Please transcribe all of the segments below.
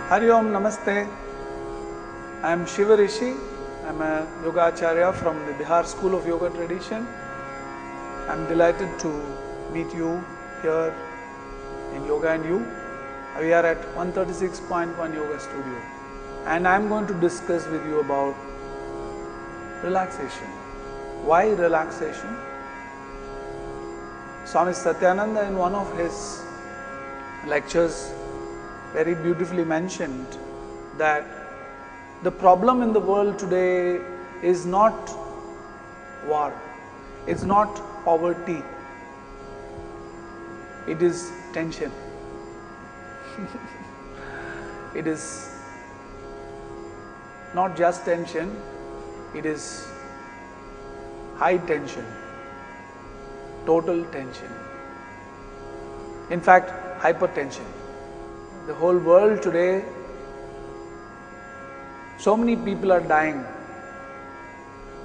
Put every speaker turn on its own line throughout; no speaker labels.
Hari Om Namaste. I am Shiva Rishi. I am a Yoga Acharya from the Bihar School of Yoga Tradition. I am delighted to meet you here in Yoga and You. We are at 136.1 Yoga Studio and I am going to discuss with you about relaxation. Why relaxation? Swami Satyananda in one of his lectures very beautifully mentioned that the problem in the world today is not war, it's not poverty, it is tension. It is not just tension, it is high tension, total tension. In fact, hypertension. The whole world today, so many people are dying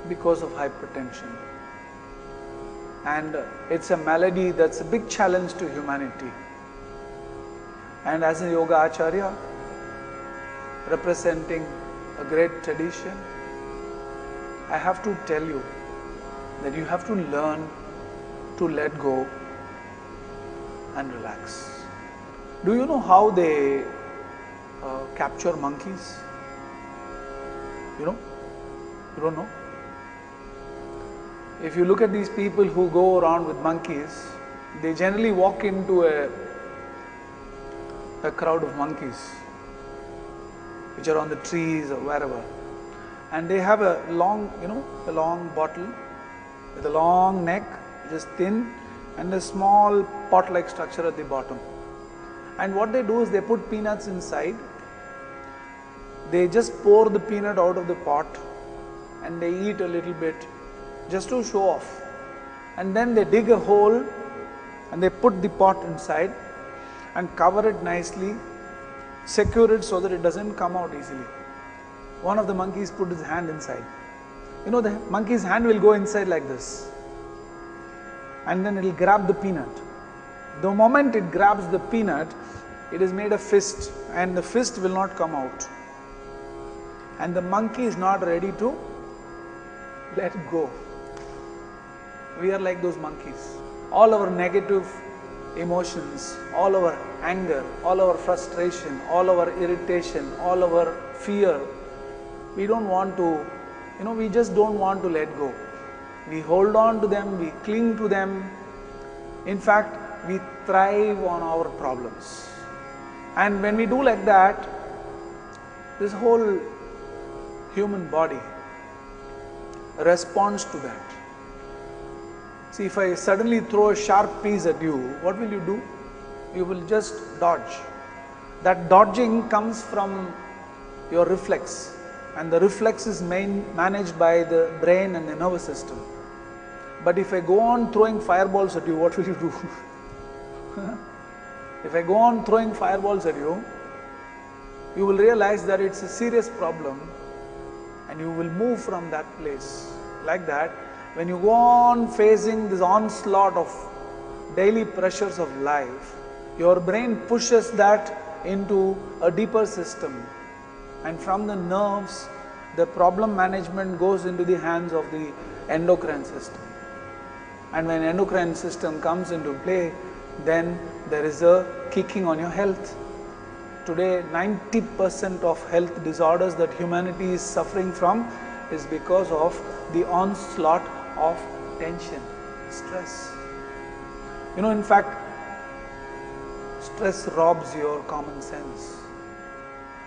because of hypertension. And it's a malady that's a big challenge to humanity. And as a Yoga Acharya, representing a great tradition, I have to tell you that you have to learn to let go and relax. Do you know how they capture monkeys? You know? You don't know? If you look at these people who go around with monkeys, they generally walk into a crowd of monkeys which are on the trees or wherever, and they have a long, a long bottle with a long neck, which is thin, and a small pot-like structure at the bottom. And what they do is they put peanuts inside. They just pour the peanut out of the pot and they eat a little bit just to show off. And then they dig a hole and they put the pot inside and cover it nicely, secure it so that it doesn't come out easily. One of the monkeys put his hand inside. The monkey's hand will go inside like this, and then it will grab the peanut. The moment it grabs the peanut, it is made a fist, and the fist will not come out. And the monkey is not ready to let go. We are like those monkeys. All our negative emotions, all our anger, all our frustration, all our irritation, all our fear, we don't want to, we just don't want to let go. We hold on to them, we cling to them. In fact, we thrive on our problems. And when we do like that, this whole human body responds to that. See, if I suddenly throw a sharp piece at you, what will you do? You will just dodge. That dodging comes from your reflex, and the reflex is managed by the brain and the nervous system. But if I go on throwing fireballs at you, what will you do? If I go on throwing fireballs at you, you will realize that it's a serious problem and you will move from that place. Like that, when you go on facing this onslaught of daily pressures of life, your brain pushes that into a deeper system, and from the nerves, the problem management goes into the hands of the endocrine system. And when endocrine system comes into play, then there is a kicking on your health. Today, 90% of health disorders that humanity is suffering from is because of the onslaught of tension, stress. In fact, stress robs your common sense.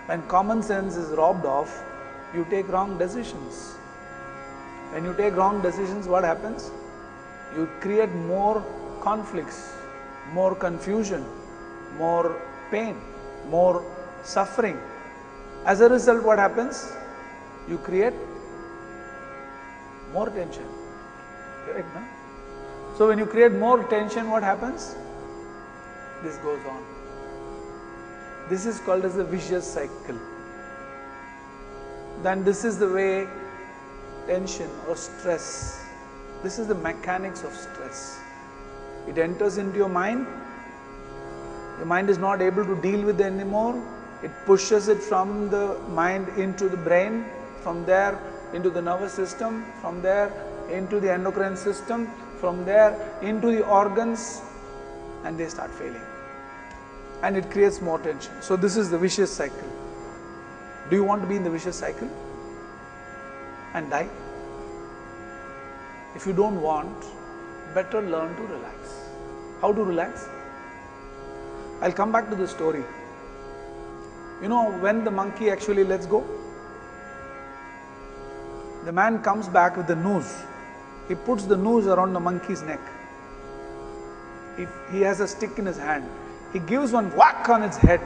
When common sense is robbed of, you take wrong decisions. When you take wrong decisions, what happens? You create more conflicts, more confusion, more pain, more suffering. As a result, what happens? You create more tension. Correct, no? So when you create more tension, what happens? This goes on. This is called as a vicious cycle. Then this is the way tension or stress, this is the mechanics of stress. It enters into your mind is not able to deal with it anymore, it pushes it from the mind into the brain, from there into the nervous system, from there into the endocrine system, from there into the organs, and they start failing. And it creates more tension. So this is the vicious cycle. Do you want to be in the vicious cycle and die? If you don't want, better learn to relax. How to relax? I'll come back to the story. You know when the monkey actually lets go? The man comes back with the noose. He puts the noose around the monkey's neck. If he has a stick in his hand, he gives one whack on its head.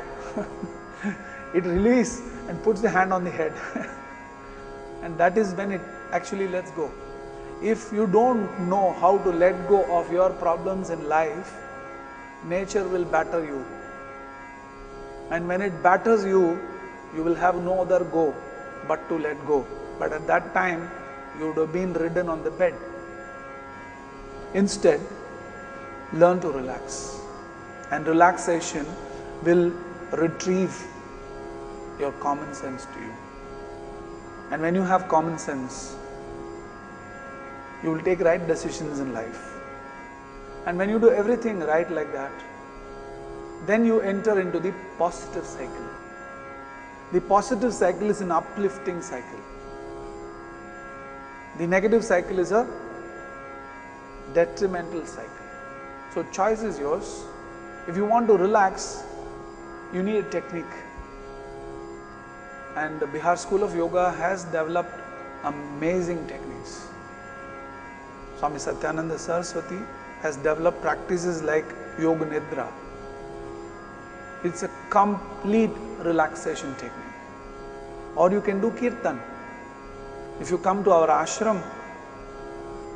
It releases and puts the hand on the head. And that is when it actually lets go. If you don't know how to let go of your problems in life, nature will batter you. And when it batters you, you will have no other go but to let go. But at that time, you would have been ridden on the bed. Instead, learn to relax. And relaxation will retrieve your common sense to you. And when you have common sense, you will take right decisions in life. And when you do everything right like that, then you enter into the positive cycle. The positive cycle is an uplifting cycle. The negative cycle is a detrimental cycle. So choice is yours. If you want to relax, you need a technique. And the Bihar School of Yoga has developed amazing techniques. Swami Satyananda Saraswati has developed practices like Yoga Nidra. It's a complete relaxation technique. Or you can do Kirtan. If you come to our ashram,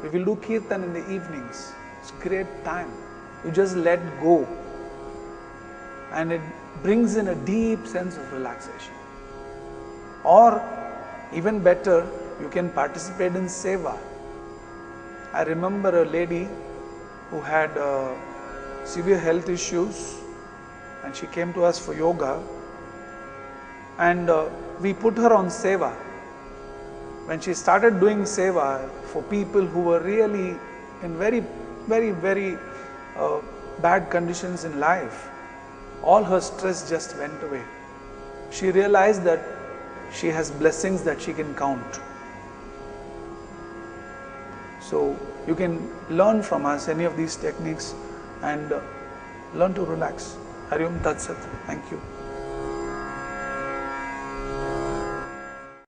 we will do Kirtan in the evenings. It's a great time. You just let go. And it brings in a deep sense of relaxation. Or even better, you can participate in Seva. I remember a lady who had severe health issues, and she came to us for yoga, and we put her on Seva. When she started doing Seva for people who were really in very bad conditions in life, all her stress just went away. She realized that she has blessings that she can count. So you can learn from us any of these techniques and learn to relax. Hari Om Tat Sat. Thank you.